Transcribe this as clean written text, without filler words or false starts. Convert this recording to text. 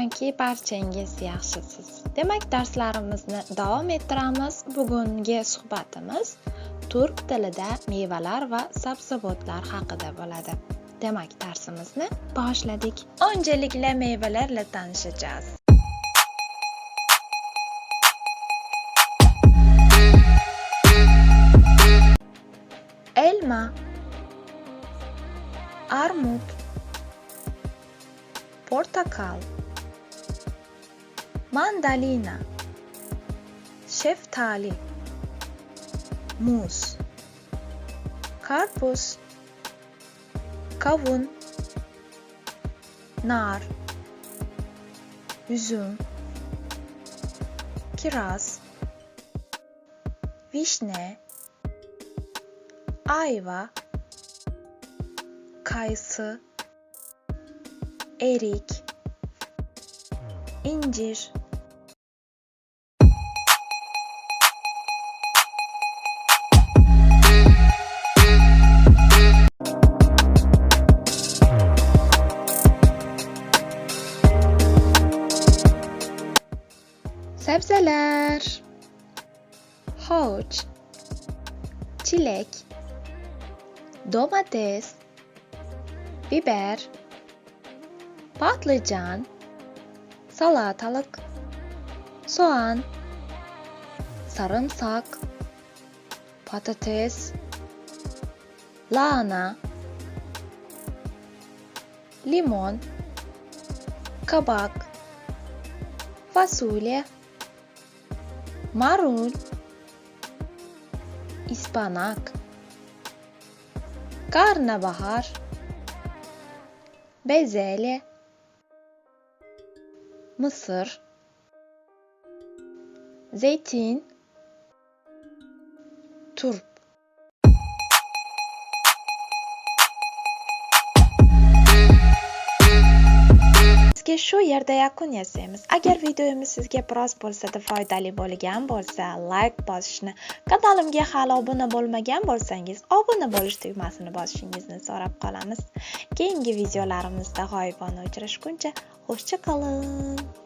qilamanki, barchangiz yaxshisiz. Demak, darslarimizni davom ettiramiz. Bugungi suhbatimiz turk tilida mevalar va sabzavotlar haqida bo'ladi. Demak, darsimizni boshladik. Öncelikle meyvelerle tanışacağız. Elma, armut, portakal, mandalina, şeftali, muz, karpuz, kavun, nar, üzüm, kiraz, vişne, ayva, kayısı, erik, incir. Sebzeler: havuç, çilek, domates, biber, patlıcan, salatalık, soğan, sarımsak, patates, lahana, limon, kabak, fasulye, marul, ıspanak, karnabahar, bezelye, mısır, zeytin, turp. Sizga shu yerda yakun yasaymiz. Agar videomiz sizga biroz bo'lsa-da foydali bo'lgan bo'lsa, like bosishni, kanalimga hali obuna bo'lmagan bo'lsangiz, obuna bo'lish tugmasini bosishingizni so'rab qolamiz. Keyingi videolarimizda g'oyibona uchrashguncha, hoşça kalın.